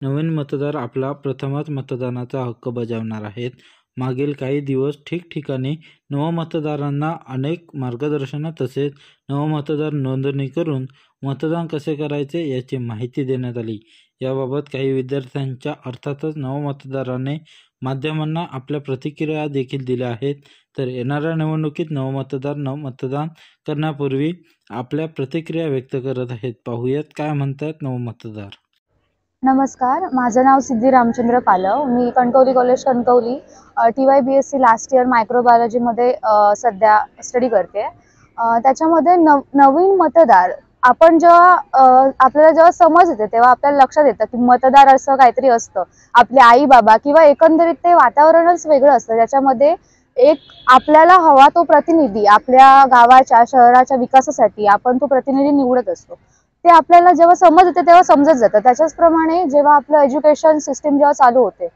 नवीन मतदार आपला प्रथमच मतदानाचा हक्क बजावणार आहेत. मागील काही दिवस ठिकठिकाणी नवमतदारांना अनेक मार्गदर्शन तसेच नवमतदार नोंदणी करून मतदान कसे करायचे याची माहिती देण्यात आली. याबाबत काही विद्यार्थ्यांच्या अर्थातच नवमतदारांनी माध्यमांना आपल्या प्रतिक्रिया देखील दिल्या आहेत. तर येणाऱ्या निवडणुकीत नवमतदार मतदान करण्यापूर्वी आपल्या प्रतिक्रिया व्यक्त करत आहेत. पाहूयात काय म्हणतात नवमतदार. नमस्कार, माझं नाव सिद्धी रामचंद्र पालव. मी Kankavli college Kankavli TYBSc last year मायक्रोबायोलॉजीमध्ये सध्या स्टडी करते. त्याच्यामध्ये नवीन मतदार आपण आपल्याला जेव्हा समज येते तेव्हा आपल्याला लक्षात येतं की मतदार असं काहीतरी असतं. आपले आई बाबा किंवा एकंदरीत ते वातावरणच वेगळं असतं, ज्याच्यामध्ये एक आपल्याला हवा तो प्रतिनिधी आपल्या गावाच्या शहराच्या विकासासाठी आपण तो प्रतिनिधी निवडत असतो. ते आपल्याला जेव्हा समज येते तेव्हा समजत जातं. त्याच्याचप्रमाणे जेव्हा आपलं एज्युकेशन सिस्टीम जेव्हा चालू होते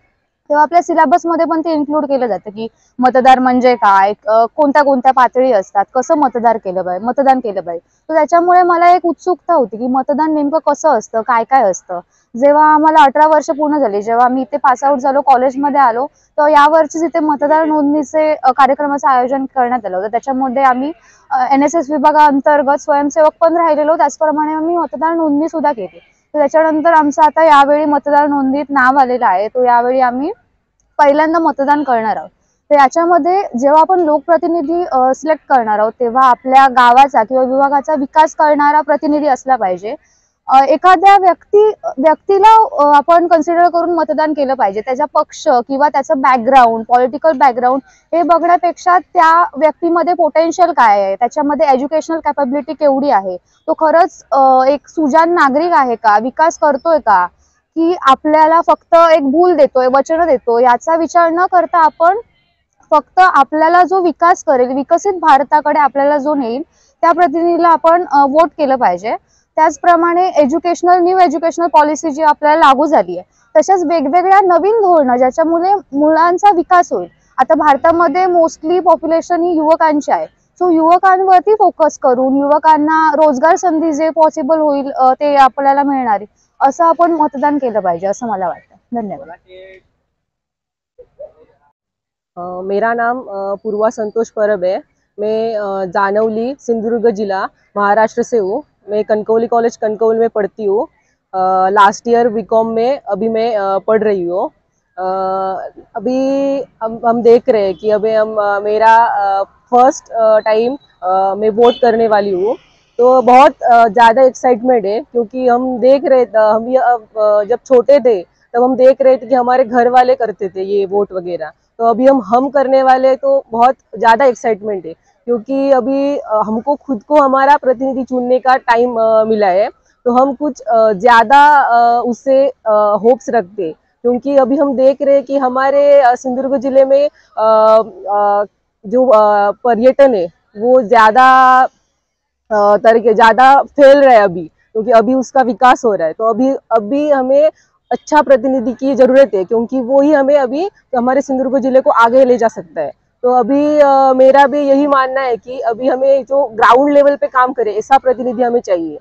तेव्हा आपल्या सिलेबसमध्ये पण ते इन्क्लूड केलं जातं की मतदार म्हणजे काय, कोणत्या कोणत्या पातळी असतात, कसं मतदान केलं पाहिजे. तर त्याच्यामुळे मला एक उत्सुकता होती की मतदान नेमकं कसं असतं, काय काय असतं. जेव्हा आम्हाला 18 वर्ष पूर्ण झाली, जेव्हा मी इथे पासआउट झालो, कॉलेजमध्ये आलो, तर यावर्षीच इथे मतदार नोंदणीचे कार्यक्रमाचं आयोजन करण्यात आलं होतं. त्याच्यामध्ये आम्ही NSS विभागाअंतर्गत स्वयंसेवक पण राहिलेलो, त्याचप्रमाणे आम्ही मतदार नोंदणी सुद्धा केली. तर त्याच्यानंतर आमचं आता यावेळी मतदार नोंदणीत नाव आलेलं आहे. तो यावेळी आम्ही पहिल्यांदा मतदान करणार आहोत. तर याच्यामध्ये जेव्हा आपण लोकप्रतिनिधी सिलेक्ट करणार आहोत तेव्हा आपल्या गावाचा किंवा विभागाचा विकास करणारा प्रतिनिधी असला पाहिजे. एखाद्या व्यक्तीला आपण कन्सिडर करून मतदान केलं पाहिजे. त्याचा पक्ष किंवा त्याचं बॅकग्राऊंड, पॉलिटिकल बॅकग्राऊंड हे बघण्यापेक्षा त्या व्यक्तीमध्ये पोटेन्शियल काय आहे, त्याच्यामध्ये एज्युकेशनल कॅपॅबिलिटी केवढी आहे, तो खरंच एक सुजाण नागरिक आहे का, विकास करतोय का, की आपल्याला फक्त एक भूल देतोय, वचन देतोय, याचा विचार न करता आपण फक्त आपल्याला जो विकास करेल, विकसित भारताकडे आपल्याला जो नेईल त्या प्रतिनिधीला आपण वोट केलं पाहिजे. त्याचप्रमाणे न्यू एज्युकेशनल पॉलिसी जी आपल्याला लागू झाली आहे, तशाच वेगवेगळ्या नवीन धोरणं ज्याच्यामुळे मुलांचा विकास होईल. आता भारतामध्ये मोस्टली पॉप्युलेशन ही युवकांची आहे. सो युवकांवरती फोकस करून युवकांना रोजगार संधी जे पॉसिबल होईल ते आपल्याला मिळणार आहे, असं आपण मतदान केलं पाहिजे असं मला वाटतं. धन्यवाद. मेरा नाम पूर्वा संतोष परब है. मैं जानवली सिंधुदुर्ग जिला महाराष्ट्र से हूँ. मैं कणकवली कॉलेज कणकवली में पढ़ती हूँ. लास्ट ईयर BCom में अभी मैं पढ़ रही हूँ. अभी हम देख रहे हैं कि अभी मेरा फर्स्ट टाइम मैं वोट करने वाली हूँ. तो बहुत ज़्यादा एक्साइटमेंट है क्योंकि हम देख रहे थे, जब छोटे थे तब हम देख रहे थे कि हमारे घर वाले करते थे ये वोट वगैरह. तो अभी हम करने वाले, तो बहुत ज़्यादा एक्साइटमेंट है क्योंकि अभी हमको खुद को हमारा प्रतिनिधि चुनने का टाइम मिला है. तो हम कुछ ज़्यादा उससे होप्स रखते, क्योंकि अभी हम देख रहे हैं कि हमारे सिंधुदुर्ग जिले में जो पर्यटन है वो ज़्यादा फैल रहा है अभी, क्योंकि अभी उसका विकास हो रहा है. तो अभी हमें अच्छा प्रतिनिधि की जरूरत है, क्योंकि वो ही हमें अभी हमारे सिंधुदुर्ग जिले को आगे ले जा सकता है. तो अभी मेरा भी यही मानना है कि अभी हमें जो ग्राउंड लेवल पे काम करे ऐसा प्रतिनिधि हमें चाहिए,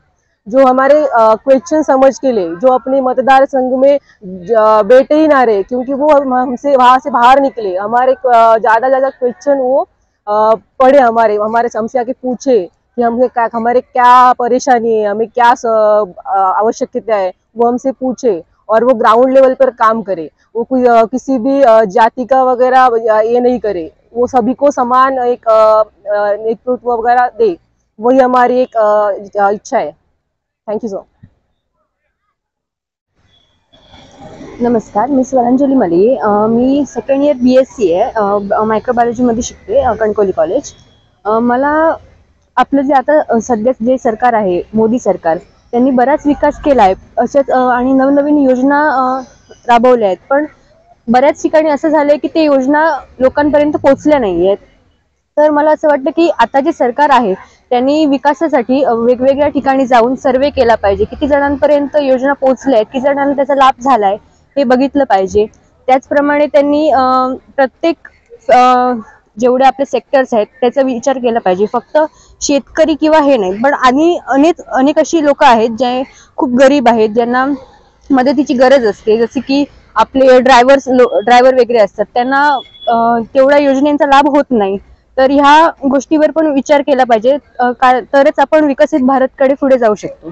जो हमारे क्वेश्चन समझ के लिए, जो अपने मतदार संघ में बैठे ही ना रहे, क्योंकि वो हमसे वहाँ से बाहर निकले, हमारे ज़्यादा क्वेश्चन वो पढ़े, हमसे आके पूछे कि हमारे क्या परेशानी है, हमें क्या आवश्यकता है, वो हमसे पूछे और वो ग्राउंड लेवल पर काम करे. वो कोई किसी भी जाति का वगैरह ये नहीं करे, वो सभी को समान एक नेतृत्व वगैरह दे, वही हमारी एक इच्छा है. Thank you so. नमस्कार, मी स्वरांजली मली. मी सेकंड इयर BSc आहे, मायक्रोबायोलॉजीमध्ये शिकते कणकवली कॉलेज. मला आपलं जे आता सध्या जे सरकार आहे, मोदी सरकार, त्यांनी बराच विकास केला आहे अशाच आणि नवनवीन योजना राबवल्या आहेत. पण बऱ्याच ठिकाणी असं झालंय की ते योजना लोकांपर्यंत पोहोचल्या नाही आहेत. तर मला असं वाटतं की आता जे सरकार आहे त्यांनी विकासासाठी वेगवेगळ्या ठिकाणी जाऊन सर्वे केला पाहिजे. किती जणांपर्यंत योजना पोहोचल्या आहेत, किती जणांना त्याचा लाभ झाला आहे हे बघितलं पाहिजे. त्याचप्रमाणे त्यांनी प्रत्येक जेवढे आपले सेक्टर्स आहेत त्याचा विचार केला पाहिजे. फक्त शेतकरी किंवा हे नाही, पण आणि अनेक अशी लोक आहेत जे खूप गरीब आहेत, ज्यांना मदतीची गरज असते. जसे की आपले ड्रायव्हर वगैरे असतात, त्यांना तेवढ्या योजनेचा लाभ होत नाही. तर ह्या गोष्टीवर पण विचार केला पाहिजे, तरच आपण विकसित भारतकडे पुढे जाऊ शकतो.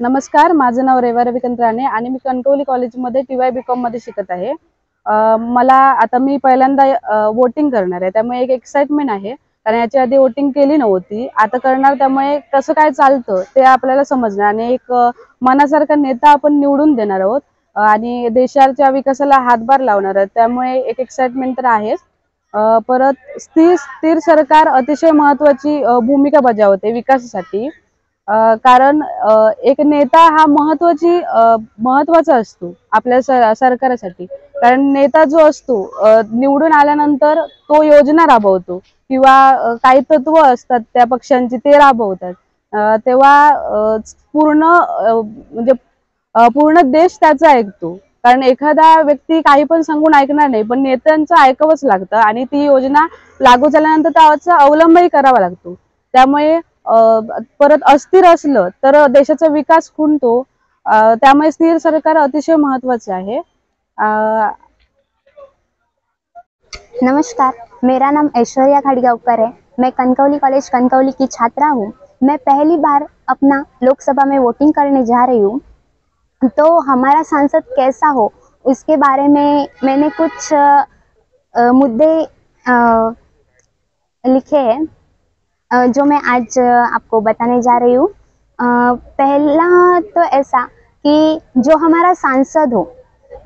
नमस्कार, माझं नाव रेवा रविकांत राणे आणि मी कणकवली कॉलेजमध्ये TY BCom मध्ये शिकत आहे. मला आता मी पहिल्यांदा वोटिंग करणार आहे, त्यामुळे एक एक्साइटमेंट आहे. कारण याच्या आधी वोटिंग केली नव्हती, आता करणार. त्यामुळे कसं काय चालतं ते आपल्याला समजणार आणि एक मनासारखा नेता आपण निवडून देणार आहोत आणि देशाच्या विकासाला हातभार लावणार आहोत. त्यामुळे एक एक्साइटमेंट तर आहेच. परत स्थिर सरकार अतिशय महत्त्वाची भूमिका बजावते विकासासाठी. कारण एक नेता हा महत्त्वाचा असतो आपल्या सरकारासाठी. कारण नेता जो असतो निवडून आल्यानंतर तो योजना राबवतो किंवा काही तत्व असतात त्या पक्षांची ते राबवतात. तेव्हा पूर्ण देश त्याचा ऐकतो. कारण एखादा व्यक्ती काही पण सांगून ऐकणार नाही, पण नेत्यांचं ऐकावंच लागतं आणि ती योजना लागू झाल्यानंतर त्याचा अवलंबही करावा लागतो. त्यामुळे परत अस्थिर असलं तर देशाचा विकास खुंटतो. त्यामुळे स्थिर सरकार अतिशय महत्त्वाचे आहे. नमस्कार, मेरा नाम ऐश्वर्या खड़गांवकर है। मैं कनकौली कॉलेज कनकौली की छात्रा हूँ। मैं पहली बार अपना लोकसभा में वोटिंग करने जा रही हूँ, तो हमारा सांसद कैसा हो उसके बारे में मैंने कुछ मुद्दे लिखे हैं जो मैं आज आपको बताने जा रही हूँ। पहला तो ऐसा कि जो हमारा सांसद हो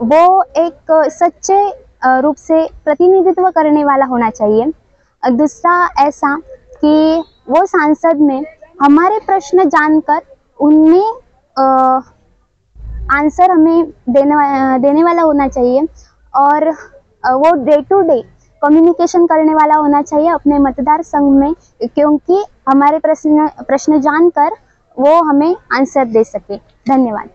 वो एक सच्चे रूप से प्रतिनिधित्व करने वाला होना चाहिए। दूसरा ऐसा कि वो सांसद में हमारे प्रश्न जानकर उनमें आंसर हमें देने वाला होना चाहिए और वो डे टू डे कम्युनिकेशन करने वाला होना चाहिए अपने मतदार संघ में, क्योंकि हमारे प्रश्न जानकर वो हमें आंसर दे सके। धन्यवाद।